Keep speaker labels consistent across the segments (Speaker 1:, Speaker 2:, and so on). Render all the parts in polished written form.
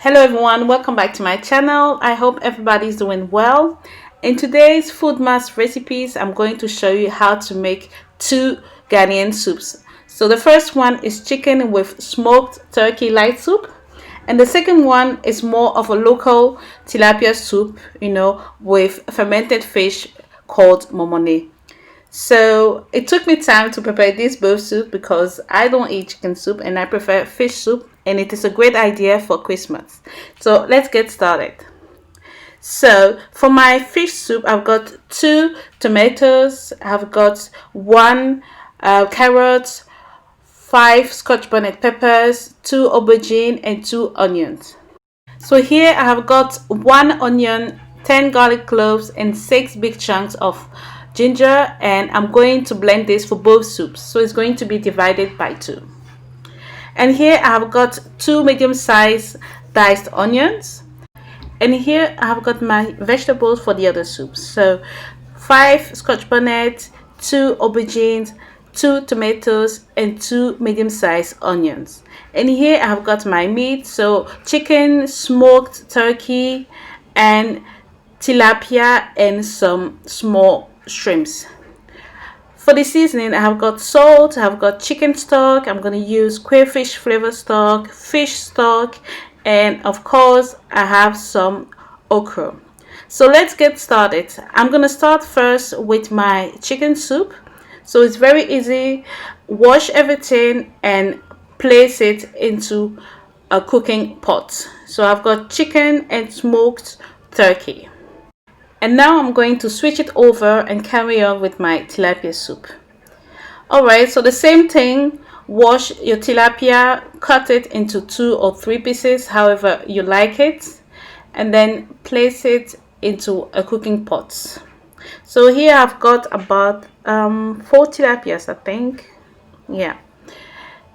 Speaker 1: Hello everyone, welcome back to my channel. I hope everybody's doing well. In today's FOODMAS recipes, I'm going to show you how to make two Ghanaian soups. So the first one is chicken with smoked turkey light soup, and the second one is more of a local tilapia soup, with fermented fish called momone. So it took me time to prepare this both soup because I don't eat chicken soup and I prefer fish soup, and it is a great idea for Christmas. So let's get started. So for my fish soup, I've got 2 tomatoes, I've got 1 carrot, 5 scotch bonnet peppers, 2 aubergine and 2 onions. So here I have got 1 onion, 10 garlic cloves and 6 big chunks of ginger, and I'm going to blend this for both soups, so it's going to be divided by 2. And here I have got 2 medium-sized diced onions, and here I have got my vegetables for the other soups. So 5 scotch bonnet, 2 aubergines, 2 tomatoes and 2 medium-sized onions. And here I have got my meat, so chicken, smoked turkey and tilapia and some small shrimps. For the seasoning, I have got salt, I have got chicken stock, I'm going to use crayfish flavor stock, fish stock, and of course I have some okra. So let's get started. I'm going to start first with my chicken soup. So it's very easy. Wash everything and place it into a cooking pot. So I've got chicken and smoked turkey. And now I'm going to switch it over and carry on with my tilapia soup. Alright, so the same thing. Wash your tilapia, cut it into 2 or 3 pieces, however you like it, and then place it into a cooking pot. So here I've got about 4 tilapias, I think. Yeah.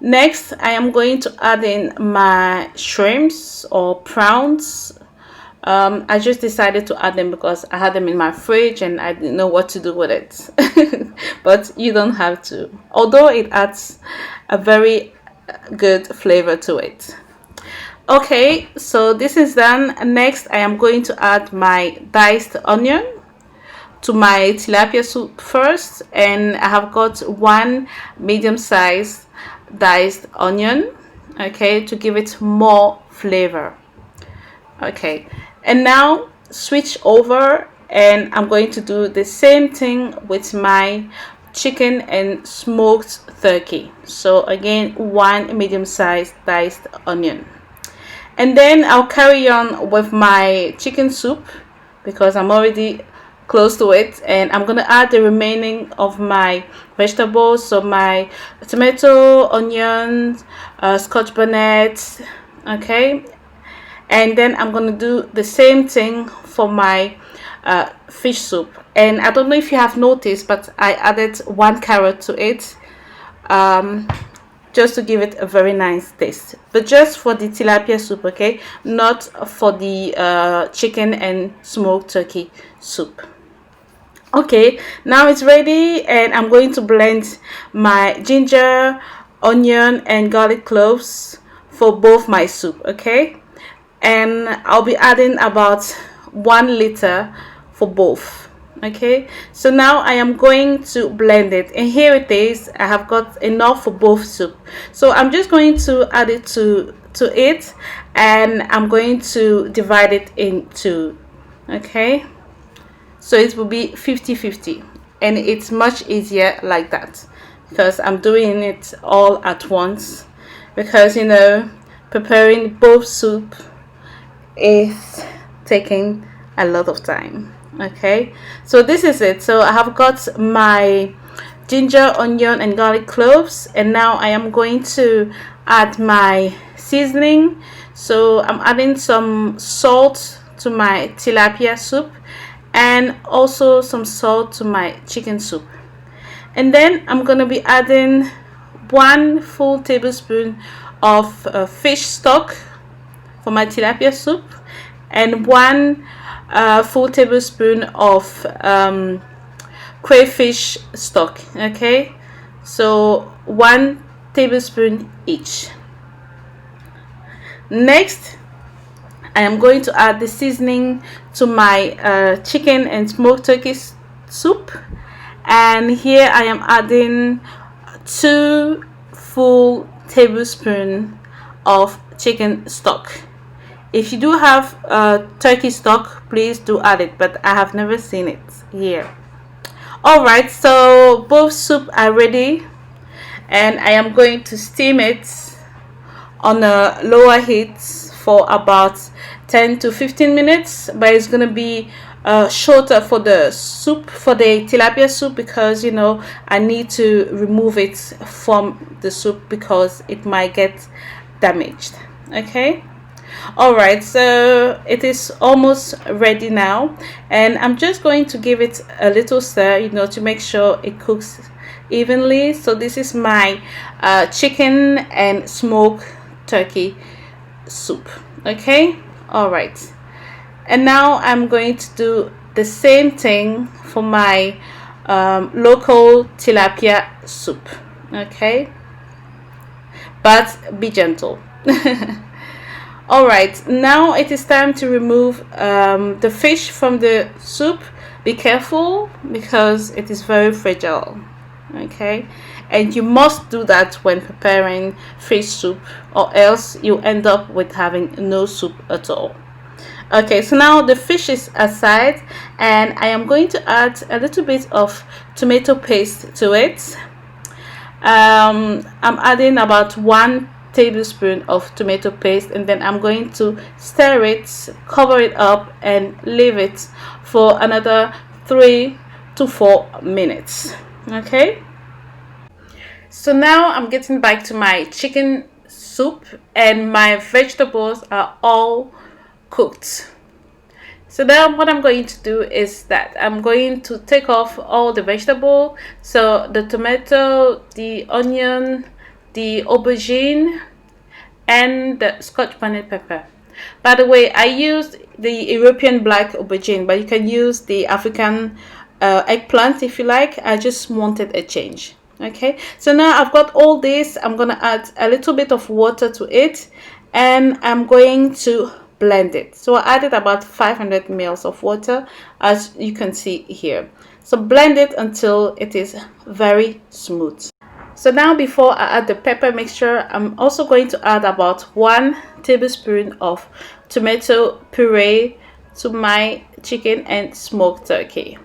Speaker 1: Next, I am going to add in my shrimps or prawns. I just decided to add them because I had them in my fridge and I didn't know what to do with it. But you don't have to, although it adds a very good flavor to it. Okay, so this is done. Next, I am going to add my diced onion to my tilapia soup first, and I have got 1 medium-sized diced onion, okay, to give it more flavor. Okay, and now switch over and I'm going to do the same thing with my chicken and smoked turkey. So again, 1 medium-sized diced onion, and then I'll carry on with my chicken soup because I'm already close to it, and I'm gonna add the remaining of my vegetables. So my tomato, onions, scotch bonnet, okay. And then I'm going to do the same thing for my fish soup. And I don't know if you have noticed, but I added 1 carrot to it, just to give it a very nice taste. But just for the tilapia soup, okay? Not for the chicken and smoked turkey soup. Okay, now it's ready, and I'm going to blend my ginger, onion and garlic cloves for both my soup, okay? And I'll be adding about 1 liter for both. Okay, so now I am going to blend it, and here it is. I have got enough for both soup, so I'm just going to add it to it, and I'm going to divide it into, okay, so it will be 50-50, and it's much easier like that because I'm doing it all at once, because preparing both soup is taking a lot of time. Okay, so this is it. So I have got my ginger, onion and garlic cloves, and now I am going to add my seasoning. So I'm adding some salt to my tilapia soup and also some salt to my chicken soup, and then I'm going to be adding 1 full tablespoon of fish stock for my tilapia soup, and 1 full tablespoon of crayfish stock. Okay, so 1 tablespoon each. Next, I am going to add the seasoning to my chicken and smoked turkey soup. And here I am adding 2 full tablespoons of chicken stock. If you do have turkey stock, please do add it, but I have never seen it here. Alright, so both soup are ready, and I am going to steam it on a lower heat for about 10 to 15 minutes, but it's going to be shorter for the soup, for the tilapia soup, because you know I need to remove it from the soup because it might get damaged. Okay. Alright, so it is almost ready now, and I'm just going to give it a little stir, you know, to make sure it cooks evenly. So this is my chicken and smoked turkey soup. Okay. Alright, and now I'm going to do the same thing for my local tilapia soup. Okay, but be gentle. Alright, now it is time to remove the fish from the soup. Be careful because it is very fragile. Okay, and you must do that when preparing fish soup, or else you end up with having no soup at all. Okay, so now the fish is aside, and I am going to add a little bit of tomato paste to it. I'm adding about 1 tablespoon of tomato paste, and then I'm going to stir it, cover it up, and leave it for another 3 to 4 minutes. Okay, so now I'm getting back to my chicken soup, and my vegetables are all cooked. So now what I'm going to do is that I'm going to take off all the vegetable, so the tomato, the onion, the aubergine, and the Scotch bonnet pepper. By the way, I used the European black aubergine, but you can use the African eggplant if you like. I just wanted a change. Okay, so now I've got all this. I'm gonna add a little bit of water to it, and I'm going to blend it. So I added about 500 ml of water, as you can see here. So blend it until it is very smooth. So now before I add the pepper mixture, I'm also going to add about 1 tablespoon of tomato puree to my chicken and smoked turkey.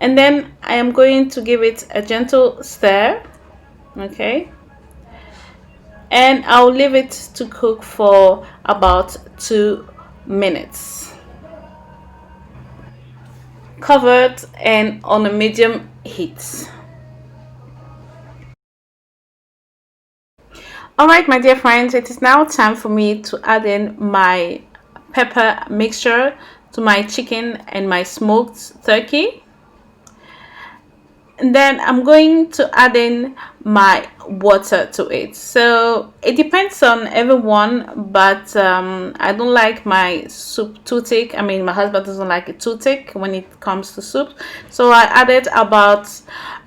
Speaker 1: And then I am going to give it a gentle stir. Okay, and I'll leave it to cook for about 2 minutes, covered and on a medium heat. Alright, my dear friends, it is now time for me to add in my pepper mixture to my chicken and my smoked turkey. And then I'm going to add in my water to it. So it depends on everyone, but I don't like my soup too thick. I mean, my husband doesn't like it too thick when it comes to soup. So I added about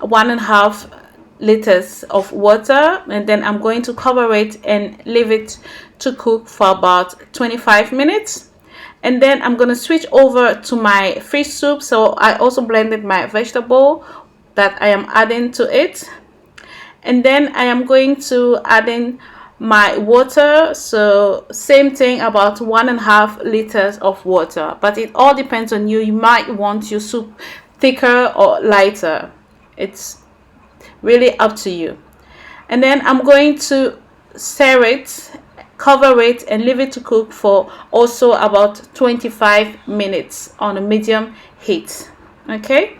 Speaker 1: 1.5 liters of water, and then I'm going to cover it and leave it to cook for about 25 minutes. And then I'm going to switch over to my fish soup. So I also blended my vegetable that I am adding to it, and then I am going to add in my water. So same thing, about 1.5 liters of water, but it all depends on you. You might want your soup thicker or lighter. It's really up to you. And then I'm going to stir it, cover it, and leave it to cook for also about 25 minutes on a medium heat. Okay,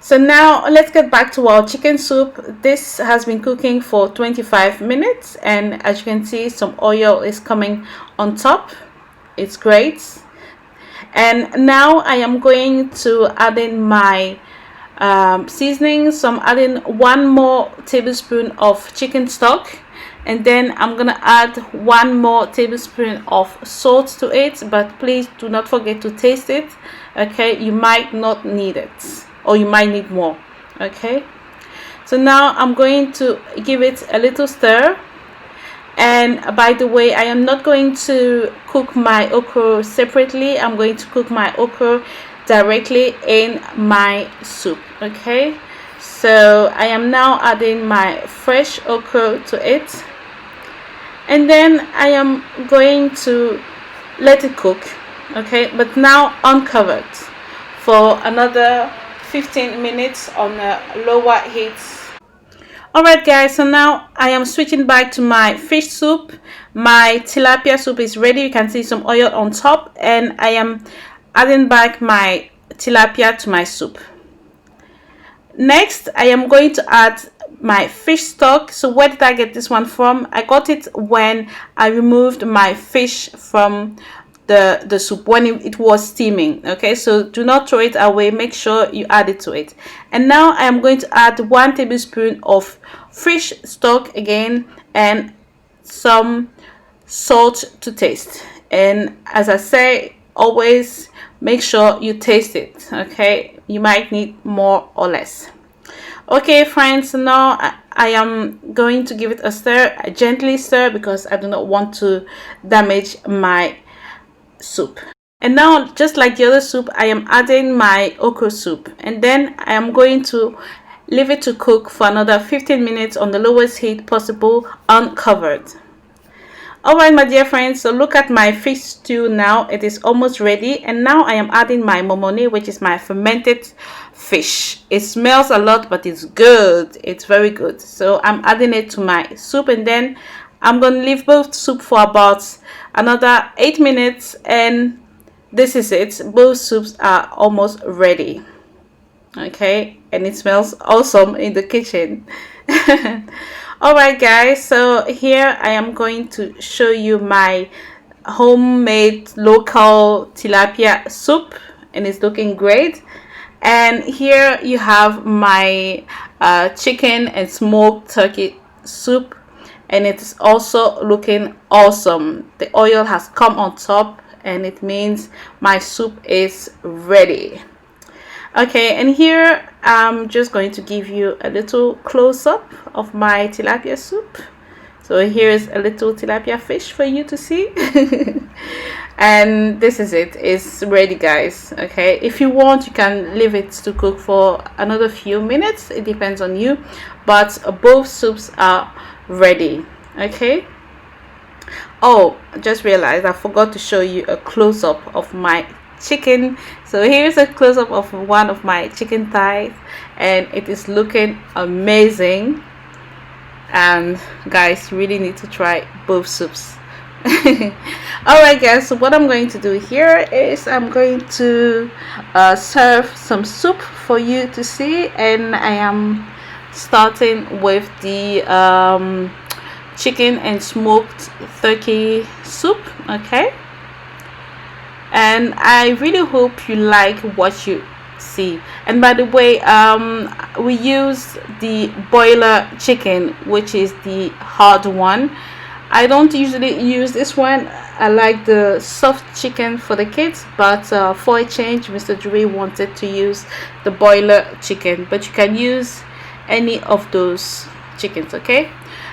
Speaker 1: so now let's get back to our chicken soup. This has been cooking for 25 minutes, and as you can see, some oil is coming on top. It's great. And now I am going to add in my seasoning. So I'm adding 1 more tablespoon of chicken stock, and then I'm gonna add 1 more tablespoon of salt to it, but please do not forget to taste it. Okay, you might not need it, or you might need more. Okay, so now I'm going to give it a little stir, And by the way, I am not going to cook my okra separately. I'm going to cook my okra directly in my soup. Okay, so I am now adding my fresh okra to it, and then I am going to let it cook. Okay, but now uncovered for another 15 minutes on a lower heat. Alright guys, so now I am switching back to my fish soup. My tilapia soup is ready. You can see some oil on top, and I am adding back my tilapia to my soup. Next, I am going to add my fish stock. So where did I get this one from? I got it when I removed my fish from the soup when it was steaming. Okay, so do not throw it away, make sure you add it to it. And now I am going to add 1 tablespoon of fish stock again, and some salt to taste. And as I say, always make sure you taste it. Okay, you might need more or less. Okay friends, so now I am going to give it a stir, a gently stir, because I do not want to damage my soup. And now, just like the other soup, I am adding my okra soup, and then I am going to leave it to cook for another 15 minutes on the lowest heat possible, uncovered. Alright my dear friends, so look at my fish stew now. It is almost ready, and now I am adding my momone, which is my fermented fish. It smells a lot, but it's good. It's very good. So I'm adding it to my soup, and then I'm going to leave both soup for about another 8 minutes, and this is it. Both soups are almost ready. Okay, and it smells awesome in the kitchen. Alright guys, so here I am going to show you my homemade local tilapia soup, and it's looking great. And here you have my chicken and smoked turkey soup, and it's also looking awesome. The oil has come on top, and it means my soup is ready. Okay, and here I'm just going to give you a little close-up of my tilapia soup. So here's a little tilapia fish for you to see. And this is it. It's ready guys. Okay, if you want, you can leave it to cook for another few minutes. It depends on you, but both soups are ready. Okay. Oh, I just realized I forgot to show you a close-up of my chicken. So here's a close-up of one of my chicken thighs, and it is looking amazing. And guys, you really need to try both soups. Alright guys, so what I'm going to do here is I'm going to serve some soup for you to see, and I am starting with the chicken and smoked turkey soup. Okay, and I really hope you like what you see. And by the way, we use the boiler chicken, which is the hard one. I don't usually use this one. I like the soft chicken for the kids, but for a change, Mr. Dre wanted to use the boiler chicken, but you can use any of those chickens. Okay,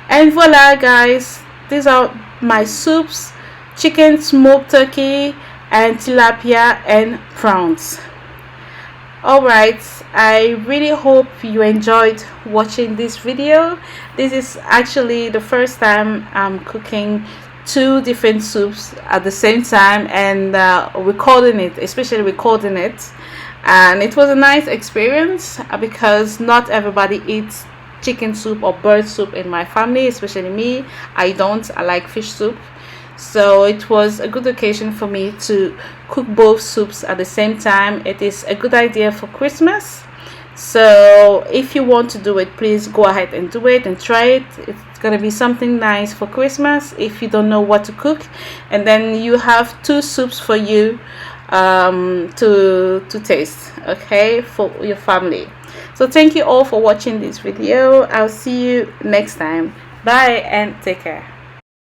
Speaker 1: and voila guys, these are my soups: chicken, smoked turkey, and tilapia and prawns. Alright, I really hope you enjoyed watching this video. This is actually the first time I'm cooking 2 different soups at the same time, and recording it, especially recording it. And it was a nice experience because not everybody eats chicken soup or bird soup in my family, especially me. I don't. I like fish soup. So it was a good occasion for me to cook both soups at the same time. It is a good idea for Christmas. So if you want to do it, please go ahead and do it and try it. It's gonna be something nice for Christmas if you don't know what to cook, and then you have 2 soups for you to taste, okay, for your family. So thank you all for watching this video. I'll see you next time. Bye and take care.